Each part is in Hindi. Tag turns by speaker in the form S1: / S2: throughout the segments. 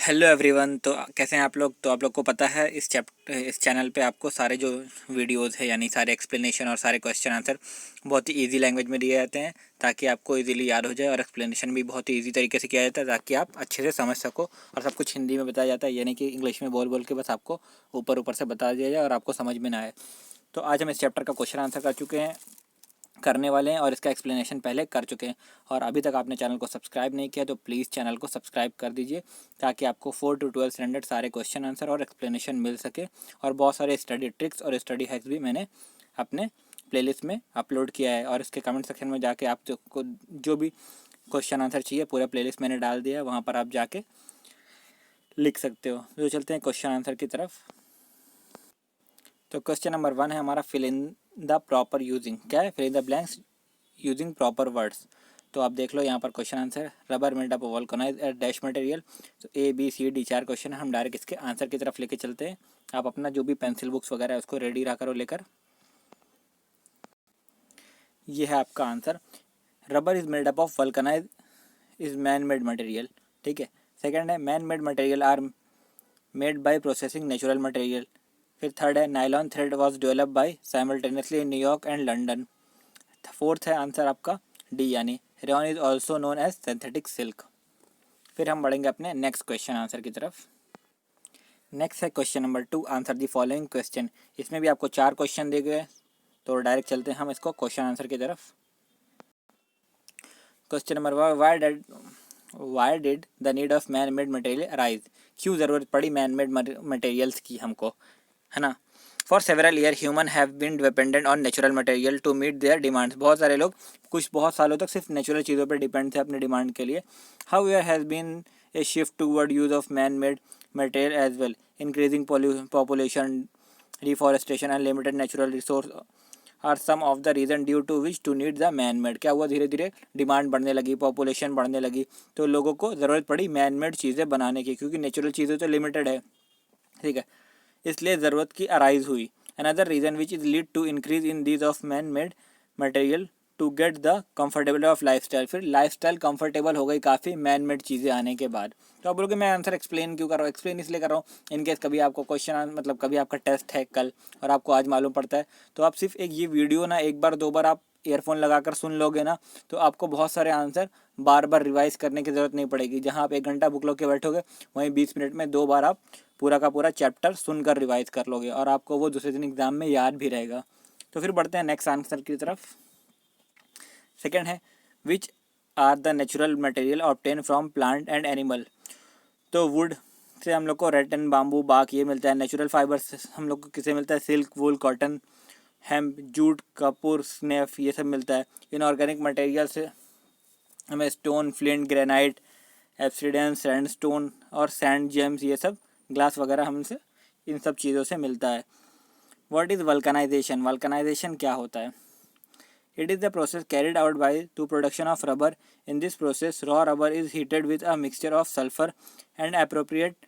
S1: Hello everyone. तो कैसे हैं आप लोग। तो आप लोग को पता है इस चैनल पे आपको सारे जो वीडियोस है यानी सारे एक्सप्लेनेशन और सारे क्वेश्चन आंसर बहुत ही इजी लैंग्वेज में दिए जाते हैं ताकि आपको इजीली याद हो जाए, और एक्सप्लेनेशन भी बहुत ही इजी तरीके से किया जाता है ताकि आप अच्छे से समझ सको। और सब कुछ हिंदी में बताया जाता है, यानी कि इंग्लिश में बोल बोल के बस आपको ऊपर ऊपर से बता दिया जाए और आपको समझ में ना आए। तो आज हम इस चैप्टर का क्वेश्चन आंसर कर चुके हैं, करने वाले हैं, और इसका एक्सप्लेनेशन पहले कर चुके हैं। और अभी तक आपने चैनल को सब्सक्राइब नहीं किया तो प्लीज़ चैनल को सब्सक्राइब कर दीजिए ताकि आपको 4 to 12 स्टैंडर्ड सारे क्वेश्चन आंसर और एक्सप्लेनेशन मिल सके। और बहुत सारे स्टडी ट्रिक्स और स्टडी हैक्स भी मैंने अपने प्लेलिस्ट में अपलोड किया है, और इसके कमेंट सेक्शन में जाके आप जो भी क्वेश्चन आंसर चाहिए पूरा प्लेलिस्ट मैंने डाल दिया है, वहाँ पर आप जाके लिख सकते हो। तो चलते हैं क्वेश्चन आंसर की तरफ। तो क्वेश्चन नंबर 1 है हमारा, fill in the proper using. क्या है? Fill in the blanks using proper words. तो आप देख लो यहाँ पर question answer, rubber made up vulcanise dash material. तो A B C D 4 question है, हम डायरेक्ट इसके आंसर की तरफ लेके चलते हैं। आप अपना जो भी पेंसिल बुक्स वगैरह है उसको रेडी रखा करो लेकर। ये है आपका answer, rubber is made up of vulcanise is man made material. ठीक है। सेकेंड है, man made material are made by processing natural material. फिर थर्ड है, nylon thread was develop by simultaneously in New York and London. Fourth है आंसर आपका डी, यानी rayon is also known as synthetic silk. फिर हम बढ़ेंगे अपने नेक्स्ट क्वेश्चन आंसर की तरफ। नेक्स्ट है question number 2, answer the following question. इसमें भी आपको 4 क्वेश्चन दिए गए, तो डायरेक्ट चलते हैं हम इसको क्वेश्चन आंसर की तरफ। Question number 1, why did the need of man made material arise. क्यों ज़रूरत पड़ी मैन मेड मटेरियल्स की हमको, है ना। For several year human have been dependent on natural material to meet their demands. बहुत सारे लोग बहुत सालों तक सिर्फ नेचुरल चीज़ों पर डिपेंड थे अपने डिमांड के लिए। How year has been a shift toward use of man made material as well. Increasing population, deforestation and limited natural resource are some of the reason due to which to need the man made. क्या हुआ, धीरे धीरे डिमांड बढ़ने लगी, पॉपुलेशन बढ़ने लगी, तो लोगों को ज़रूरत पड़ी मैन मेड चीज़ें बनाने की, क्योंकि नेचुरल चीज़ें तो लिमिटेड है। ठीक है, इसलिए ज़रूरत की अराइज हुई। Another reason which is lead to increase in these of man made material to get the comfortable of life style. फिर लाइफ स्टाइल कम्फर्टेबल हो गई काफ़ी मैन मेड चीज़ें आने के बाद। तो आप बोलोगे मैं आंसर एक्सप्लेन क्यों कर रहा हूँ? एक्सप्लेन इसलिए कर रहा हूँ इनकेस कभी आपको क्वेश्चन मतलब कभी आपका टेस्ट है कल और आपको आज मालूम पड़ता है, तो आप सिर्फ एक ये वीडियो ना एक बार 2 बार आप ईयरफोन लगाकर सुन लोगे ना, तो आपको बहुत सारे आंसर बार बार रिवाइज करने की ज़रूरत नहीं पड़ेगी। जहाँ आप 1 घंटा बुक लोग के बैठोगे, वहीं 20 मिनट में 2 बार आप पूरा का पूरा चैप्टर सुनकर रिवाइज कर लोगे, और आपको वो दूसरे दिन एग्जाम में याद भी रहेगा। तो फिर बढ़ते हैं नेक्स्ट आंसर की तरफ। सेकेंड है, which are the natural material obtain from plant and animal. तो वुड से हम लोग को रेटन, बाम्बू, बाक ये मिलता है। नेचुरल फाइबर से हम लोग को किसे मिलता है? सिल्क, वूल, कॉटन, हेम्प, जूट, कपूर, स्नेफ, ये सब मिलता है। इनऑर्गेनिक मटेरियल से हमें स्टोन, फ्लिंट, ग्रेनाइट, एब्सिडियन, सैंडस्टोन और सैंड जेम्स, ये सब ग्लास वगैरह हमसे इन सब चीज़ों से मिलता है। What is vulcanization? वल्कनाइजेशन क्या होता है? It is the process carried out by to production of rubber. In this process, raw rubber is heated with a mixture of sulfur and appropriate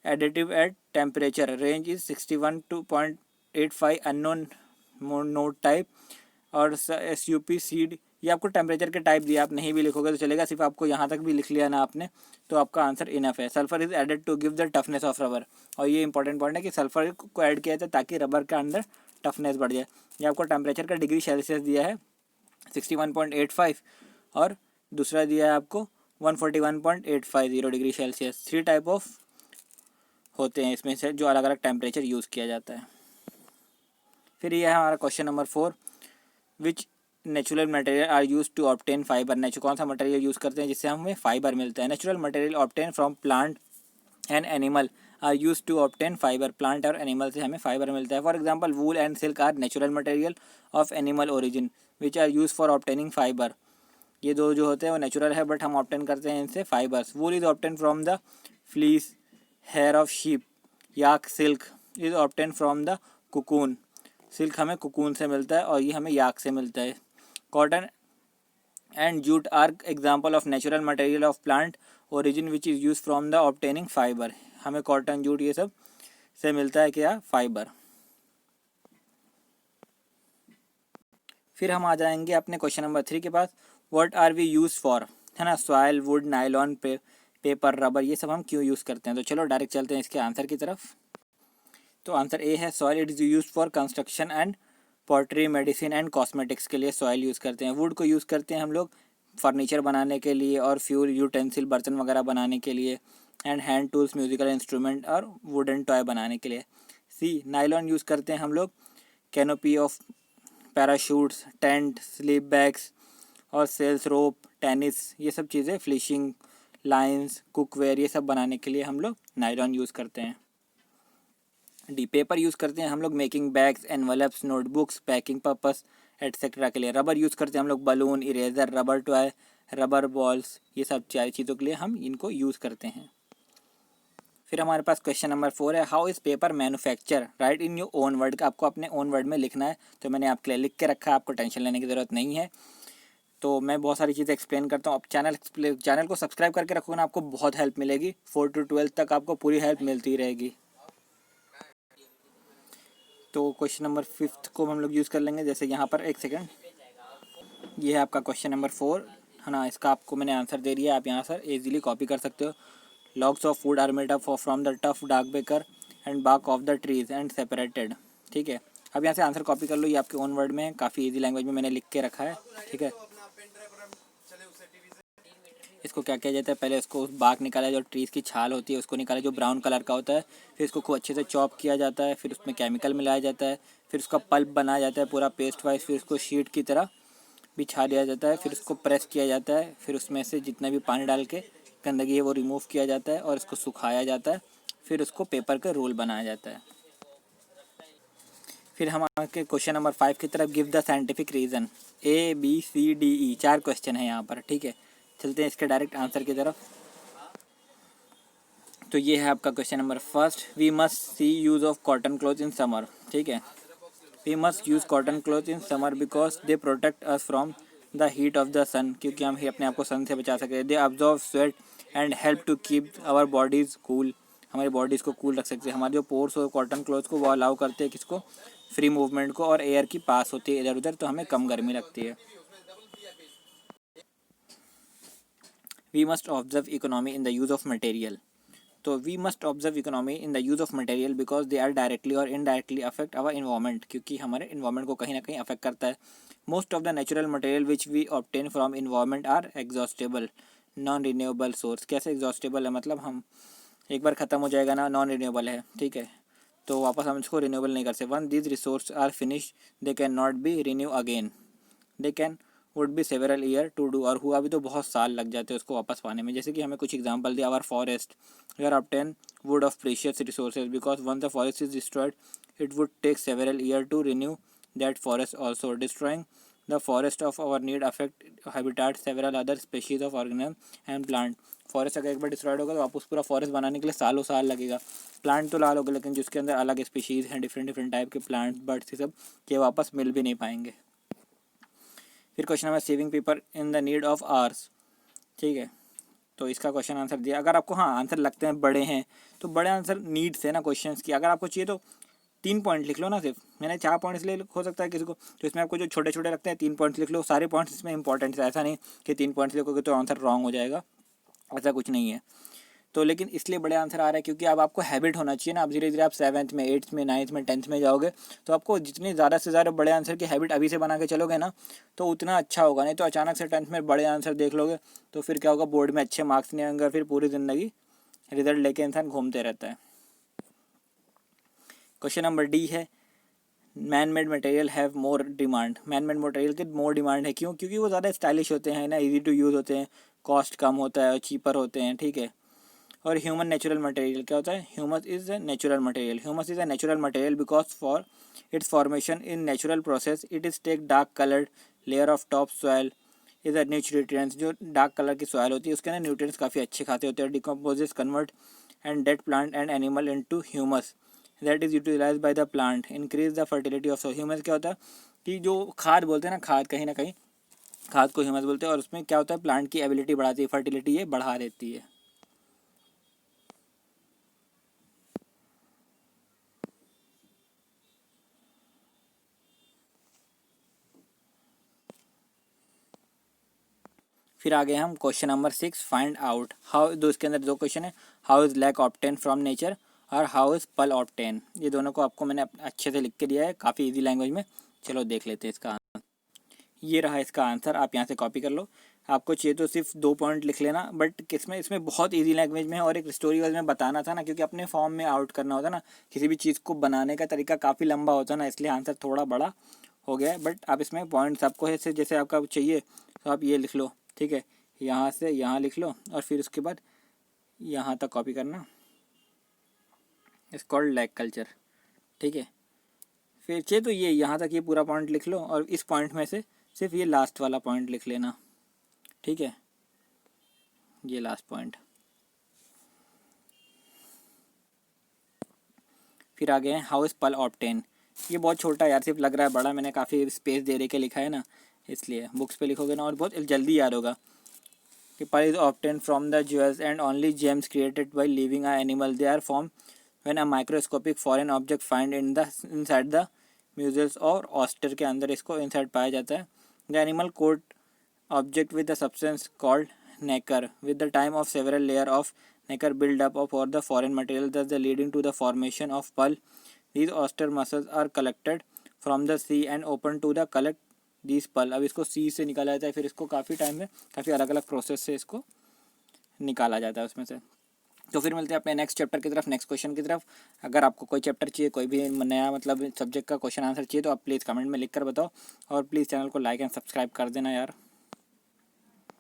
S1: additive at temperature. Range is 61 to 0.85, unknown node type और SUP सीड। ये आपको टेम्परेचर के टाइप दिया, आप नहीं भी लिखोगे तो चलेगा, सिर्फ आपको यहाँ तक भी लिख लिया ना आपने तो आपका आंसर इनफ है। Sulphur is added to give the toughness of rubber. और ये इंपॉर्टेंट पॉइंट है कि सल्फर को ऐड किया जाता है ताकि रबर के अंदर टफनेस बढ़ जाए। ये आपको टेम्परेचर का डिग्री सेल्सियस दिया है 61.85, और दूसरा दिया है आपको 141.850 डिग्री सेल्सियस। 3 टाइप ऑफ होते हैं इसमें से जो अलग अलग टेम्परेचर यूज़ किया जाता है। फिर यह है हमारा question number 4, which natural material are use to obtain fibre. Natural कौन सा मटेरियल यूज़ करते हैं जिससे हमें फाइबर मिलता है? Natural material obtain from plant and animal are use to obtain fibre. Plant और एनिमल से हमें फाइबर मिलता है। For example, wool and silk are natural material of animal origin which are use for obtaining fibre. ये दो जो होते हैं वो नेचुरल है, बट हम ऑब्टेन करते हैं इनसे fibres. Wool is obtain from the fleece, hair of sheep. Yak silk is obtain from the cocoon. Silk हमें कुकून से मिलता है और ये हमें याक से मिलता है। Cotton and jute are example of natural material of plant origin which is use from the obtaining fibre. हमें कॉटन, जूट ये सब से मिलता है क्या? फाइबर। फिर हम आ जाएंगे अपने क्वेश्चन नंबर 3 के पास, what are we use for, है ना। Soil, wood, nylon, paper, rubber, ये सब हम क्यों यूज़ करते हैं? तो चलो डायरेक्ट चलते हैं इसके आंसर की तरफ। तो आंसर ए है soil it is use for construction and pottery, medicine and cosmetics के लिए सॉइल यूज़ करते हैं। वुड को यूज़ करते हैं हम लोग फर्नीचर बनाने के लिए और फ्यूल यूटेंसिल बर्तन वगैरह बनाने के लिए, and hand tools, musical instrument और वुडन टॉय बनाने के लिए। सी नाइलॉन यूज़ करते हैं हम लोग canopy of parachutes, tent, sleep bags और सेल्स रोप, टेनिस, ये सब चीज़ें, फिशिंग लाइन्स, कुकवेयर, ये सब बनाने के लिए हम लोग नायलॉन यूज़ करते हैं। डी पेपर यूज़ करते हैं हम लोग making bags, envelopes, notebooks, packing purpose etcetera के लिए। रबर यूज़ करते हैं हम लोग balloon, eraser, rubber toy, rubber balls, ये सब चार चीज़ों के लिए हम इनको यूज़ करते हैं। फिर हमारे पास क्वेश्चन नंबर 4 है how is paper manufacture, right in your own word. आपको अपने ओन वर्ड में लिखना है, तो मैंने आपके लिए लिख के रखा है, आपको टेंशन लेने की ज़रूरत नहीं है। तो मैं बहुत सारी चीज़ें एक्सप्लेन करता हूँ। आप चैनल को सब्सक्राइब करके रखोगे ना, आपको बहुत हेल्प मिलेगी। 4 to 12 तक आपको पूरी हेल्प मिलती रहेगी। तो क्वेश्चन नंबर 5 को हम लोग यूज़ कर लेंगे। जैसे यहाँ पर एक सेकेंड, ये है आपका क्वेश्चन नंबर 4 है ना। इसका आपको मैंने आंसर दे दिया, आप यहाँ से ईजिली कॉपी कर सकते हो। Logs of food are made up from the tough dark baker and bark of the trees and separated. ठीक है, अब यहाँ से आंसर कॉपी कर लो, ये आपके ओन वर्ड में है, काफ़ी ईजी लैंग्वेज में मैंने लिख के रखा है। ठीक है, इसको क्या किया जाता है, पहले इसको बाग निकाला, जो ट्रीज़ की छाल होती है उसको निकाला, जो ब्राउन कलर का होता है। फिर इसको खूब अच्छे से चॉप किया जाता है, फिर उसमें केमिकल मिलाया जाता है, फिर उसका पल्प बनाया जाता है पूरा पेस्ट वाइज, फिर उसको शीट की तरह बिछा दिया जाता है, फिर उसको प्रेस किया जाता है, फिर उसमें से जितना भी पानी डाल के गंदगी है वो रिमूव किया जाता है और इसको सुखाया जाता है, फिर उसको पेपर का रोल बनाया जाता है। फिर हम आके क्वेश्चन नंबर 5 की तरफ, give the scientific reason. ABCDE 4 question है यहाँ पर। ठीक है, चलते हैं इसके डायरेक्ट आंसर की तरफ। तो ये है आपका question number 1, we must see use of cotton cloth in summer. ठीक है, we must use cotton cloth in summer because they protect us from the heat of the sun, क्योंकि हम ही अपने आप को सन से बचा सकते हैं। They absorb sweat and help to keep our bodies cool, हमारी बॉडीज़ को कूल रख सकते हैं। हमारे जो पोर्स हो कॉटन क्लॉथ को, वो अलाउ करते हैं किसको, फ्री मूवमेंट को, और एयर की पास होती है इधर उधर, तो हमें कम गर्मी लगती है। We must observe economy in the use of material. तो we must observe economy in the use of material because they are directly और इनडायरेक्टली अफेक्ट आवर इन्वायरमेंट, क्योंकि हमारे इन्वायरमेंट को कहीं ना कहीं अफेक्ट करता है। Most of the natural material which we obtain from environment are exhaustible non renewable source. कैसे एग्जॉस्टेबल है, मतलब हम एक बार ख़त्म हो जाएगा ना, नॉन रिन्यूएबल है। ठीक है, तो वापस हम इसको रिन्यूएबल नहीं कर सकते। Once these resource are finish they can not be renew again, they can would be several year to do, और हुआ भी तो बहुत साल लग जाते हैं उसको वापस पाने में। जैसे कि हमें कुछ एग्जांपल दिया, our forest we are obtain wood of precious resources because once the forest is destroyed it would take several year to renew that forest also, destroying the forest of our need affect habitat several other species of organism and plant. Forest अगर एक बार डिस्ट्रॉयड होगा तो वापस पूरा फॉरेस्ट बनाने के लिए सालों साल लगेगा। प्लांट तो लाल होगा, लेकिन जिसके अंदर अलग स्पीशीज़ हैं, डिफरेंट डिफरेंट टाइप के प्लांट्स, बर्ड्स, ये सब के वापस मिल भी नहीं पाएंगे। फिर question number, saving paper in the need of hours. ठीक है, तो इसका क्वेश्चन आंसर दिया। अगर आपको हाँ आंसर लगते हैं बड़े हैं, तो बड़े आंसर नीड्स है ना क्वेश्चंस की। अगर आपको चाहिए तो 3 पॉइंट लिख लो ना, सिर्फ मैंने 4 पॉइंट्स ले हो सकता है किसी को, तो इसमें आपको जो छोटे छोटे लगते हैं 3 पॉइंट्स लिख लो। सारे पॉइंट्स इसमें इंपॉर्टेंट है, ऐसा नहीं कि 3 पॉइंट्स लिखोगे तो आंसर रॉन्ग हो जाएगा, ऐसा कुछ नहीं है। तो लेकिन इसलिए बड़े आंसर आ रहे हैं क्योंकि अब आपको हैबिट होना चाहिए ना। अब धीरे धीरे आप 7th में, 8th में, 9th में, 10th में जाओगे, तो आपको जितनी ज़्यादा से ज़्यादा बड़े आंसर की हैबिट अभी से बना के चलोगे ना, तो उतना अच्छा होगा। नहीं तो अचानक से 10th में बड़े आंसर देख लोगे तो फिर क्या होगा, बोर्ड में अच्छे मार्क्स नहीं आएंगे, फिर पूरी ज़िंदगी रिजल्ट लेके इंसान घूमते रहता है। क्वेश्चन नंबर डी है, man made material have more demand. Man made material की मोर डिमांड है, क्यों? क्योंकि वो ज़्यादा स्टाइलिश होते हैं ना, इजी टू यूज़ होते हैं, कॉस्ट कम होता है और चीपर होते हैं। ठीक है, और ह्यूमन नेचुरल मटेरियल क्या होता है, humus is a natural material. Humus is a natural material because for its formation in natural process it is take dark coloured layer of top soil is a nutrients. जो डार्क कलर की सॉयल होती है उसके अंदर न्यूट्रिएंट्स काफ़ी अच्छे खाते होते हैं। Decomposes convert and dead plant and animal into humus that is utilised by the plant increase the fertility of soil. Humus क्या होता है कि जो खाद बोलते हैं ना, खाद कहीं ना कहीं खाद को ह्यूमस बोलते हैं, और उसमें क्या होता है, प्लांट की एबिलिटी बढ़ाती है, फर्टिलिटी ये बढ़ा देती है। फिर आगे हम question number 6, find out how, दो इसके अंदर दो क्वेश्चन है, how is lac obtain from nature और हाउ इज़ पल ऑब्टेन। ये दोनों को आपको मैंने अच्छे से लिख के दिया है काफ़ी इजी लैंग्वेज में। चलो देख लेते हैं इसका आंसर। ये रहा इसका आंसर, आप यहाँ से कॉपी कर लो। आपको चाहिए तो सिर्फ 2 पॉइंट लिख लेना, बट किसमें इसमें बहुत इजी लैंग्वेज में है और एक स्टोरी वाइज में बताना था ना, क्योंकि अपने फॉर्म में आउट करना होता ना, किसी भी चीज़ को बनाने का तरीका काफ़ी लंबा होता है ना, इसलिए आंसर थोड़ा बड़ा हो गया है। बट आप इसमें पॉइंट्स आपको ऐसे जैसे आपका चाहिए तो आप ये लिख लो, ठीक है, यहाँ से यहाँ लिख लो और फिर उसके बाद यहाँ तक कॉपी करना, इट्स कॉल्ड लैक कल्चर, ठीक है। फिर चाहिए तो ये यहाँ तक ये पूरा पॉइंट लिख लो और इस पॉइंट में से सिर्फ ये लास्ट वाला पॉइंट लिख लेना, ठीक है, ये लास्ट पॉइंट। फिर आगे हैं हाउ इज पल ऑब्टेन। ये बहुत छोटा यार, सिर्फ लग रहा है बड़ा, मैंने काफ़ी स्पेस दे के लिखा है ना, इसलिए बुक्स पे लिखोगे ना और बहुत जल्दी याद होगा कि pearl is obtain from the jewels and only gems created by living a animal, they are form when a microscopic foreign object find inside the mussels, और ऑस्टर के अंदर इसको इनसाइड पाया जाता है। The animal coat object with a substance called nacre with the time of several layer of nacre build up for the foreign material, thus the leading to the formation of pulp. These oyster muscles are collected from the sea and open to the collect these pulp. अब इसको सी से निकाला जाता है, फिर इसको काफ़ी टाइम में काफ़ी अलग अलग प्रोसेस से इसको निकाला जाता है उसमें से। तो फिर मिलते हैं अपने नेक्स्ट चैप्टर की तरफ, नेक्स्ट क्वेश्चन की तरफ। अगर आपको कोई चैप्टर चाहिए, कोई भी नया मतलब सब्जेक्ट का क्वेश्चन आंसर चाहिए तो आप प्लीज़ कमेंट में लिख कर बताओ, और प्लीज़ चैनल को लाइक एंड सब्सक्राइब कर देना यार।